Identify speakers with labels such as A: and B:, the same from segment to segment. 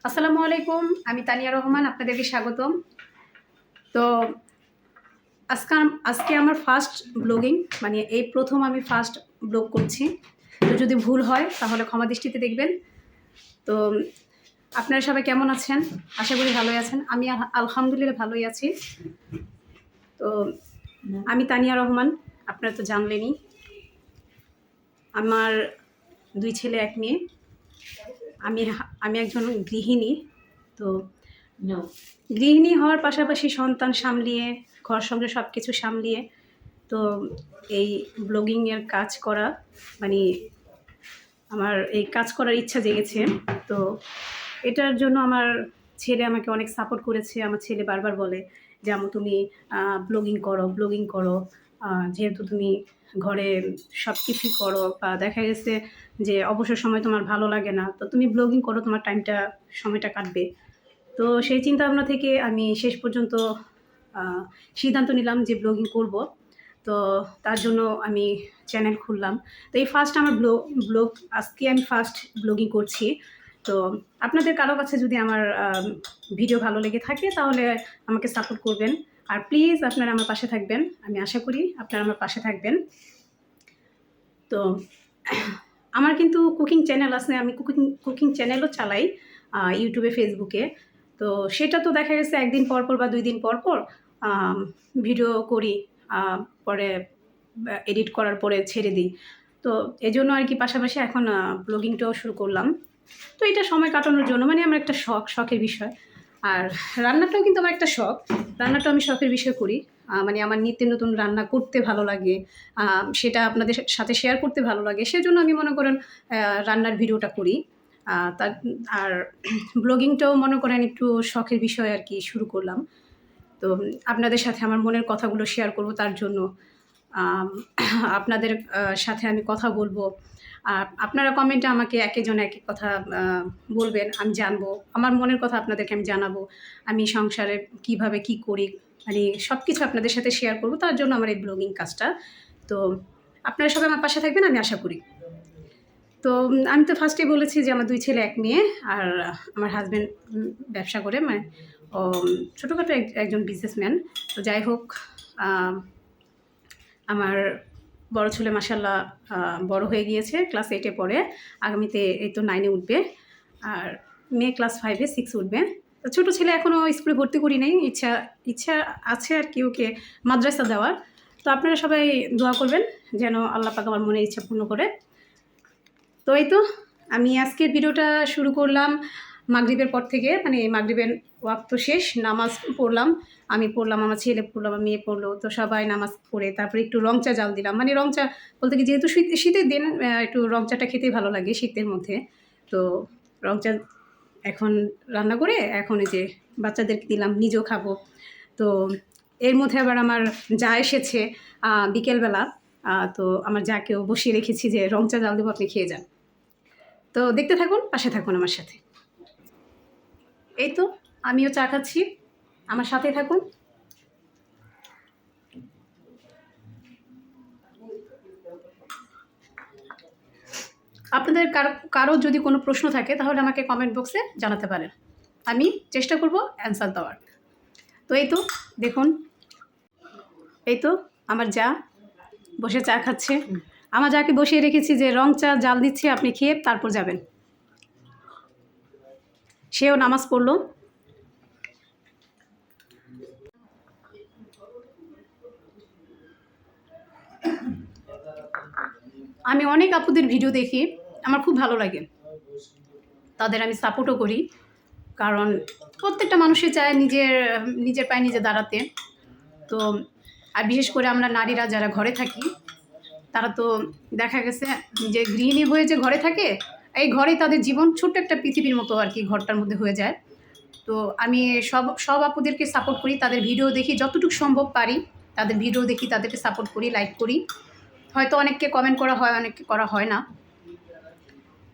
A: আসসালামু আলাইকুম, আমি তানিয়া রহমান, আপনাদেরকে স্বাগতম। তো আজকে আজকে আমার ফার্স্ট ব্লগিং, মানে এই প্রথম আমি ফার্স্ট ব্লগ করছি। তো যদি ভুল হয় তাহলে ক্ষমা দৃষ্টিতে দেখবেন। তো আপনারা সবাই কেমন আছেন? আশা করি ভালোই আছেন। আমি আলহামদুলিল্লাহ ভালোই আছি। তো আমি তানিয়া রহমান, আপনারা তো জানলেনই। আমার 2 ছেলে 1 মেয়ে। আমি আমি একজন গৃহিণী। তো গৃহিণী হওয়ার পাশাপাশি সন্তান সামলিয়ে, ঘর সংসার সব কিছু সামলিয়ে তো এই ব্লগিংয়ের কাজ করা, মানে আমার এই কাজ করার ইচ্ছা জেগেছে। তো এটার জন্য আমার ছেলে আমাকে অনেক সাপোর্ট করেছে। আমার ছেলে বারবার বলে যে, আম্মু তুমি ব্লগিং করো, যেহেতু তুমি ঘরে সব কিছুই করো, বা দেখা গেছে যে অবসর সময় তোমার ভালো লাগে না, তো তুমি ব্লগিং করো, তোমার সময়টা কাটবে। তো সেই চিন্তা ভাবনা থেকে আমি শেষ পর্যন্ত সিদ্ধান্ত নিলাম যে ব্লগিং করব। তো তার জন্য আমি চ্যানেল খুললাম। তো এই ফার্স্ট আমার ব্লগ আজকে আমি ফার্স্ট ব্লগিং করছি। তো আপনাদের কারো কাছে যদি আমার ভিডিও ভালো লেগে থাকে তাহলে আমাকে সাপোর্ট করবেন। আর প্লিজ আপনারা আমার পাশে থাকবেন। আমি আশা করি আপনারা আমার পাশে থাকবেন। তো আমার কিন্তু কুকিং চ্যানেল আছে, আমি কুকিং চ্যানেলও চালাই ইউটিউবে, ফেসবুকে। তো সেটা তো দেখা গেছে একদিন পর পর বা 2 দিন পর পর ভিডিও করি, পরে এডিট করার পরে ছেড়ে দিই। তো এজন্য আর কি পাশাপাশি এখন ব্লগিংটাও শুরু করলাম। তো এটা সময় কাটানোর জন্য, মানে আমার একটা শখের বিষয়। আর রান্নাটাও কিন্তু আমার একটা শখ। রান্নাটাও আমি শখের বিষয় করি। মানে আমার নিত্য নতুন রান্না করতে ভালো লাগে। সেটা আপনাদের সাথে শেয়ার করতে ভালো লাগে। সেজন্য আমি মনে করেন রান্নার ভিডিওটা করি। তার আর ব্লগিংটাও মনে করেন একটু শখের বিষয় আর কি শুরু করলাম। তো আপনাদের সাথে আমার মনের কথাগুলো শেয়ার করব, তার জন্য আপনাদের সাথে আমি কথা বলবো। আর আপনারা কমেন্টে আমাকে একেকজন এক এক কথা বলবেন, আমি জানবো। আমার মনের কথা আপনাদেরকে আমি জানাবো। আমি সংসারে কিভাবে কি করি, মানে সব কিছু আপনাদের সাথে শেয়ার করবো, তার জন্য আমার এই ব্লগিং কাজটা। তো আপনারা সবাই আমার পাশে থাকবেন, আমি আশা করি। তো আমি তো ফার্স্টেই বলেছি যে আমার 2 ছেলে 1 মেয়ে। আর আমার হাসব্যান্ড ব্যবসা করে, মানে ছোটোখাটো একজন বিজনেসম্যান। তো যাই হোক, আমার বড় ছেলে মাশাআল্লাহ বড় হয়ে গিয়েছে, ক্লাস 8 এ পড়ে। আগামীতে এই তো 9 এ উঠবে। আর মেয়ে ক্লাস 5 এ 6 উঠবে। তো ছোটো ছেলে এখনও স্কুলে ভর্তি করি নাই। ইচ্ছা আছে আর কি ওকে মাদ্রাসা দেওয়ার। তো আপনারা সবাই দোয়া করবেন যেন আল্লাহ পাক আমার মনের ইচ্ছা পূর্ণ করে। তো এই তো আমি আজকের ভিডিওটা শুরু করলাম মাগরিবের পর থেকে, মানে মাগরিবের ওয়াক্ত শেষ, নামাজ পড়লাম। আমি পড়লাম, আমার ছেলে পড়লো, আমার মেয়ে পড়লো। তো সবাই নামাজ পড়ে তারপরে একটু রং চা জাল দিলাম। মানে রং চা বলতে কি, যেহেতু শীতের দিন একটু রং চাটা খেতেই ভালো লাগে শীতের মধ্যে। তো রং চা এখন রান্না করে এখন এই যে বাচ্চাদেরকে দিলাম, নিজেও খাবো। তো এর মধ্যে আবার আমার যা এসেছে বিকেলবেলা। তো আমার যাকেও বসিয়ে রেখেছি যে রং চা জাল দেবো, আপনি খেয়ে যান। তো দেখতে থাকুন, পাশে থাকুন আমার সাথে। এই তো আমিও চা খাচ্ছি, আমার সাথে থাকুন। আপনাদের কারো যদি কোনো প্রশ্ন থাকে তাহলে আমাকে কমেন্ট বক্সে জানাতে পারেন, আমি চেষ্টা করব অ্যান্সার দেওয়ার। তো এই তো দেখুন, এই তো আমার যা বসে চা খাচ্ছে। আমার যাকে বসিয়ে রেখেছি যে রং চা জাল দিচ্ছি, আপনি খেয়ে তারপর যাবেন। সেও নামাজ পড়লো। আমি অনেক আপুদের ভিডিও দেখি, আমার খুব ভালো লাগে, তাদের আমি সাপোর্টও করি। কারণ প্রত্যেকটা মানুষই চায় নিজের পায়ে নিজে দাঁড়াতে। তো আর বিশেষ করে আমরা নারীরা যারা ঘরে থাকি, তারা তো দেখা গেছে যে গৃহিণী হয়ে যে ঘরে থাকে, এই ঘরেই তাদের জীবন ছোট্ট একটা পৃথিবীর মতো আর কি ঘরটার মধ্যে হয়ে যায়। তো আমি সব আপুদেরকে সাপোর্ট করি, তাদের ভিডিও দেখি, যতটুকু সম্ভব পারি তাদের ভিডিও দেখি, তাদেরকে সাপোর্ট করি, লাইক করি। হয়তো অনেককে কমেন্ট করা হয়, অনেককে করা হয় না।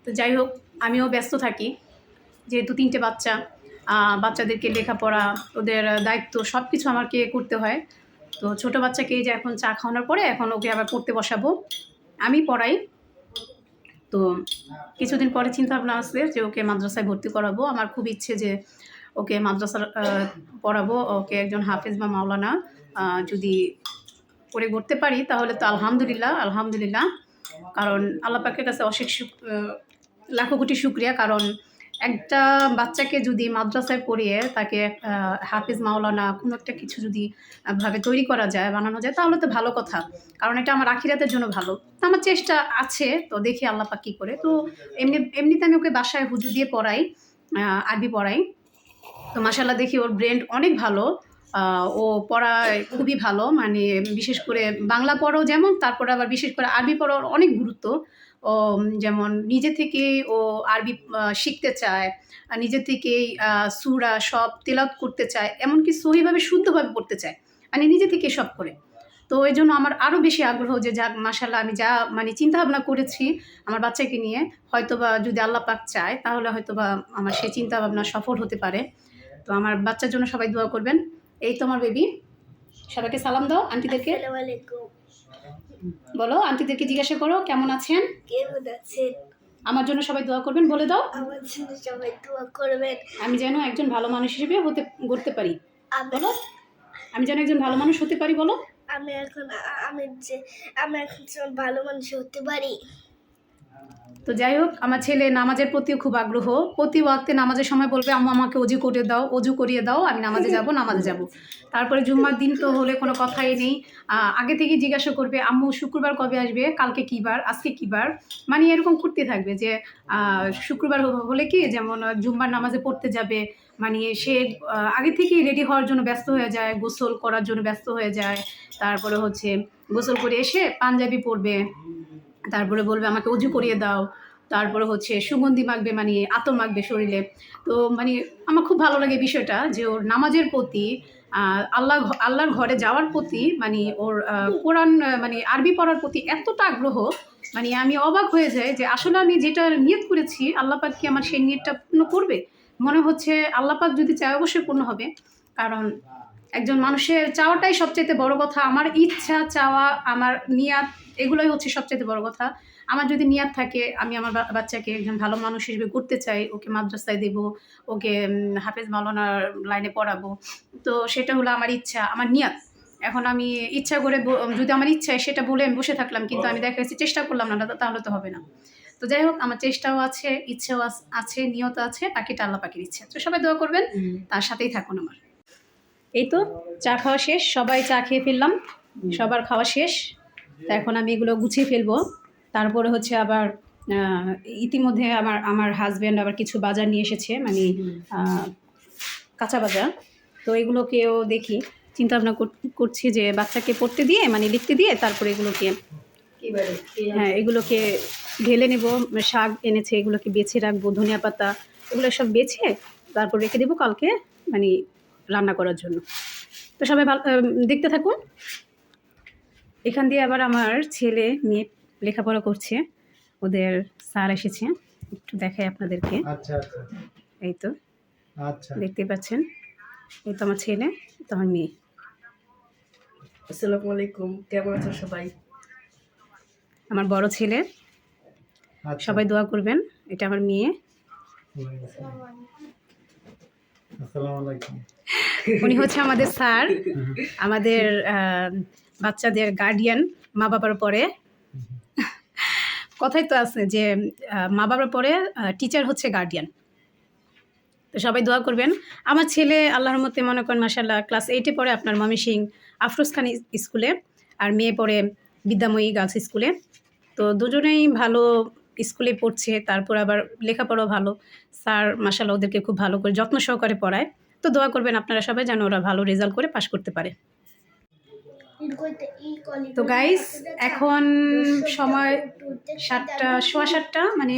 A: তো যাই হোক, আমিও ব্যস্ত থাকি, যেহেতু 3টে বাচ্চা, বাচ্চাদেরকে লেখাপড়া, ওদের দায়িত্ব সব কিছু আমাকে করতে হয়। তো ছোটো বাচ্চাকে এই যে এখন চা খাওয়ানোর পরে এখন ওকে আবার পড়তে বসাবো, আমি পড়াই। তো কিছুদিন পরে চিন্তা ভাবনা আসছে যে ওকে মাদ্রাসায় ভর্তি করাবো। আমার খুব ইচ্ছে যে ওকে মাদ্রাসার পড়াবো, ওকে একজন হাফেজ বা মাওলানা যদি করে করতে পারি তাহলে তো আলহামদুলিল্লাহ আলহামদুলিল্লাহ। কারণ আল্লাহ পাকের কাছে অশেষ লাখো কোটি শুকরিয়া। কারণ একটা বাচ্চাকে যদি মাদ্রাসায় পড়িয়ে তাকে হাফেজ মাওলানা কোনো একটা কিছু যদি ভাবে তৈরি করা যায়, বানানো যায়, তাহলে তো ভালো কথা। কারণ এটা আমার আখিরাতের জন্য ভালো। তো আমার চেষ্টা আছে, তো দেখি আল্লাহ পাক কী করে। তো এমনিতে আমি ওকে বাসায় হুজু দিয়ে পড়াই, আরবি পড়াই। তো মাশাআল্লাহ দেখি ওর ব্রেন অনেক ভালো। ও পড়ায় খুবই ভালো, মানে বিশেষ করে বাংলা পড়াও যেমন, তারপরে আবার বিশেষ করে আরবি পড়ার অনেক গুরুত্ব। ও যেমন নিজে থেকেই ও আরবি শিখতে চায়, নিজে থেকেই সূরা সব তেলাওয়াত করতে চায়, এমনকি সহিভাবে শুদ্ধভাবে পড়তে চায়, মানে নিজে থেকে সব করে। তো এই জন্য আমার আরও বেশি আগ্রহ যে যাক মাশাআল্লাহ আমি যা মানে চিন্তাভাবনা করেছি আমার বাচ্চাকে নিয়ে, হয়তোবা যদি আল্লাহ পাক চায় তাহলে হয়তোবা আমার সেই চিন্তাভাবনা সফল হতে পারে। তো আমার বাচ্চার জন্য সবাই দোয়া করবেন। এই তো আমার বেবি, সবাইকে সালাম দাও আন্টিদেরকে।
B: আসসালামু আলাইকুম।
A: বলো আন্টিদেরকে জিজ্ঞাসা করো কেমন আছেন।
B: কেমন আছেন?
A: আমার জন্য সবাই দোয়া করবেন, বলে দাও।
B: আমার জন্য সবাই দোয়া করবেন।
A: আমি যেন একজন ভালো মানুষ হিসেবে গড়তে পারি।
B: আমি
A: বলো আমি যেন একজন ভালো মানুষ হতে পারি, বলো।
B: আমি এখন ভালো মানুষ হতে পারি।
A: তো যাই হোক, আমার ছেলে নামাজের প্রতিও খুব আগ্রহ। প্রতি ওয়াক্তে নামাজের সময় বলবে আম্মু আমাকে অজু করিয়ে দাও, আমি নামাজে যাব। তারপরে জুম্মার দিন তো হলে কোনো কথাই নেই, আগে থেকে জিজ্ঞাসা করবে আম্মু শুক্রবার কবে আসবে, কালকে কী বার, আজকে কী বার, মানে এরকম করতে থাকবে যে শুক্রবার হলে কি যেমন জুম্মার নামাজে পড়তে যাবে, মানে সে আগে থেকেই রেডি হওয়ার জন্য ব্যস্ত হয়ে যায়, গোসল করার জন্য ব্যস্ত হয়ে যায়। তারপরে হচ্ছে গোসল করে এসে পাঞ্জাবি পরবে, তারপরে বলবে আমাকে অজু করিয়ে দাও, তারপরে হচ্ছে সুগন্ধি মাখবে, মানে আতর মাখবে শরীরে। তো মানে আমার খুব ভালো লাগে বিষয়টা যে ওর নামাজের প্রতি, আল্লাহর ঘরে যাওয়ার প্রতি, মানে ওর কোরআন মানে আরবি পড়ার প্রতি এতটা আগ্রহ, মানে আমি অবাক হয়ে যাই যে আসলে আমি যেটা নিয়ত করেছি আল্লাহ পাক কি আমার সেই নিয়তটা পূর্ণ করবে। মনে হচ্ছে আল্লাহ পাক যদি চায় অবশ্যই পূর্ণ হবে। কারণ একজন মানুষের চাওয়াটাই সবচাইতে বড় কথা। আমার ইচ্ছা, চাওয়া, আমার নিয়াত, এগুলোই হচ্ছে সবচাইতে বড় কথা। আমার যদি নিয়াত থাকে আমি আমার বাচ্চাকে একজন ভালো মানুষ হিসেবে করতে চাই, ওকে মাদ্রাসায় দেবো, ওকে হাফেজ মাওলানার লাইনে পড়াবো, তো সেটা হলো আমার ইচ্ছা, আমার নিয়াত। এখন আমি ইচ্ছা করে যদি আমার ইচ্ছায় সেটা বলে আমি বসে থাকলাম, কিন্তু আমি দেখা যাচ্ছে চেষ্টা করলাম না, তাহলে তো হবে না। তো যাই হোক, আমার চেষ্টাও আছে, ইচ্ছাও আছে, নিয়ত আছে, বাকিটা আল্লাহ পাকের ইচ্ছা। তো সবাই দোয়া করবেন, তার সাথেই থাকুন আমার। এই তো চা খাওয়া শেষ, সবাই চা খেয়ে ফেললাম, সবার খাওয়া শেষ। তা এখন আমি এগুলো গুছিয়ে ফেলবো। তারপরে হচ্ছে আবার ইতিমধ্যে আমার হাজব্যান্ড আবার কিছু বাজার নিয়ে এসেছে, মানে কাঁচা বাজার। তো এগুলোকেও দেখি, চিন্তা ভাবনা করছি যে বাচ্চাকে পড়তে দিয়ে, মানে লিখতে দিয়ে, তারপরে এগুলোকে এগুলোকে ঢেলে নেব। শাক এনেছে, এগুলোকে বেছে রাখবো, ধনিয়া পাতা এগুলো সব বেছে তারপর রেখে দেবো কালকে, মানে রান্না করার জন্য। তো সবাই ভালো দেখতে থাকুন। এখান দিয়ে আবার আমার ছেলে মেয়ে লেখাপড়া করছে, ওদের স্যার এসেছে, একটু দেখাই আপনাদেরকে।
C: আচ্ছা আচ্ছা
A: এই তো
C: আচ্ছা,
A: দেখতে পাচ্ছেন, এই তো আমার ছেলে, তো আমার মেয়ে।
D: আসসালামু আলাইকুম, কেমন আছো সবাই?
A: আমার বড় ছেলে,
C: আচ্ছা।
A: সবাই দোয়া করবেন। এটা আমার মেয়ে,
C: আসসালামু আলাইকুম।
A: উনি হচ্ছে আমাদের স্যার, আমাদের বাচ্চাদের গার্ডিয়ান। মা বাবার পরে কথাই তো আছে যে মা বাবার পরে টিচার হচ্ছে গার্ডিয়ান। তো সবাই দোয়া করবেন। আমার ছেলে আল্লাহর রহমতে মনে করেন মাশাআল্লাহ ক্লাস 8-এ পড়ে আপনার ময়মনসিংহ আফরোজ খান স্কুলে, আর মেয়ে পড়ে বিদ্যাময়ী গার্লস স্কুলে। তো দুজনেই ভালো স্কুলে পড়ছে, তারপর আবার লেখাপড়াও ভালো। স্যার মাশাআল্লাহ ওদেরকে খুব ভালো করে যত্ন সহকারে পড়ায়। তো দোয়া করবেন আপনারা সবাই যেন ওরা ভালো রেজাল্ট করে পাশ করতে পারে। তো গাইস, এখন সময় 7টা, সোয়া 7টা, মানে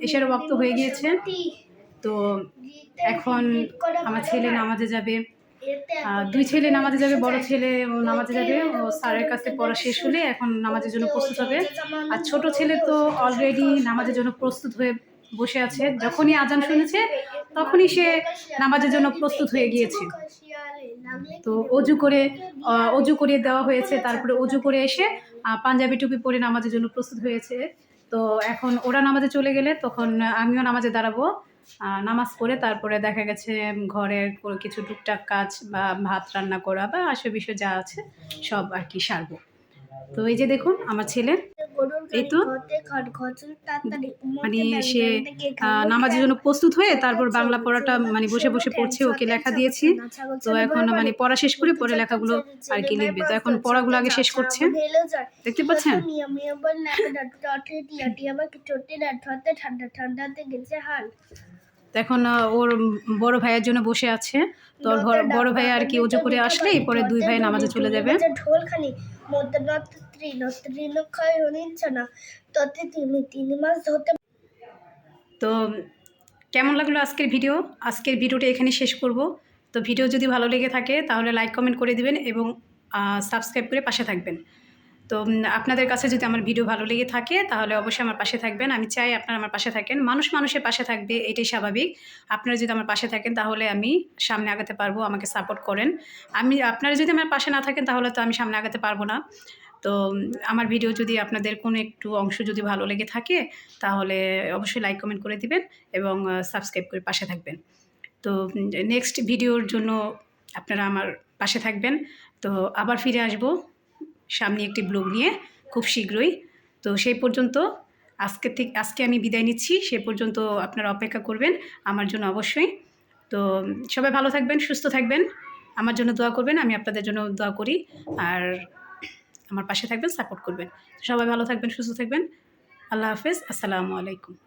A: এশার ওয়াক্ত হয়ে গিয়েছে। তো এখন আমার ছেলে নামাজে যাবে, 2 ছেলে নামাজে যাবে, বড় ছেলে নামাজে যাবে, ও স্যারের কাছে পড়া শেষ হলে এখন নামাজের জন্য প্রস্তুত হবে। আর ছোট ছেলে তো অলরেডি নামাজের জন্য প্রস্তুত হয়ে বসে আছে, যখনই আজান শুনেছে তখনই সে নামাজের জন্য প্রস্তুত হয়ে গিয়েছে। তো অজু করে দেওয়া হয়েছে, তারপরে অজু করে এসে পাঞ্জাবি টুপি পরে নামাজের জন্য প্রস্তুত হয়েছে। তো এখন ওরা নামাজে চলে গেলে তখন আমিও নামাজে দাঁড়াবো। নামাজ পড়ে তারপরে দেখা গেছে ঘরের কিছু টুকটাক কাজ বা ভাত রান্না করা বা আসে বিষয় যা আছে সব আর কি সারবো। তো এই যে দেখুন আমার ছেলে এই তো মানে সে নামাজের জন্য প্রস্তুত হয়ে তারপর বাংলা পড়াটা মানে বসে বসে পড়ছে, ওকে লেখা দিয়েছি। তো এখন মানে পড়া শেষ করে পরে লেখাগুলো আর কি লিখবে। তো এখন পড়াগুলো আগে শেষ করছে, দেখতে পাচ্ছেন। তো এখন ওর বড় ভাইয়ের জন্য বসে আছে। তো ওর বড় ভাই আর কি ওজু করে আসলেই পরে দুই ভাই নামাজে চলে যাবে।
B: ঢোলখানি মধ্যে নক্ষয় নিচ্ছে না ততে তিনি মাস ধরতে।
A: তো কেমন লাগলো আজকের ভিডিও? আজকের ভিডিওটা এখানে শেষ করব। তো ভিডিও যদি ভালো লেগে থাকে তাহলে লাইক কমেন্ট করে দিবেন এবং সাবস্ক্রাইব করে পাশে থাকবেন। তো আপনাদের কাছে যদি আমার ভিডিও ভালো লেগে থাকে তাহলে অবশ্যই আমার পাশে থাকবেন। আমি চাই আপনারা আমার পাশে থাকেন। মানুষ মানুষের পাশে থাকবে, এটাই স্বাভাবিক। আপনারা যদি আমার পাশে থাকেন তাহলে আমি সামনে আগাতে পারবো, আমাকে সাপোর্ট করেন। আপনারা যদি আমার পাশে না থাকেন তাহলে তো আমি সামনে আগাতে পারবো না। তো আমার ভিডিও যদি আপনাদের কোনো একটু অংশ যদি ভালো লেগে থাকে তাহলে অবশ্যই লাইক কমেন্ট করে দিবেন এবং সাবস্ক্রাইব করে পাশে থাকবেন। তো নেক্সট ভিডিওর জন্য আপনারা আমার পাশে থাকবেন। তো আবার ফিরে আসব সামনে একটি ব্লগ নিয়ে খুব শীঘ্রই। তো সেই পর্যন্ত আজকে আমি বিদায় নিচ্ছি। সে পর্যন্ত আপনারা অপেক্ষা করবেন আমার জন্য অবশ্যই। তো সবাই ভালো থাকবেন, সুস্থ থাকবেন, আমার জন্য দোয়া করবেন। আমি আপনাদের জন্য দোয়া করি আর আমার পাশে থাকবেন, সাপোর্ট করবেন। সবাই ভালো থাকবেন, সুস্থ থাকবেন। আল্লাহ হাফেজ, আসসালামু আলাইকুম।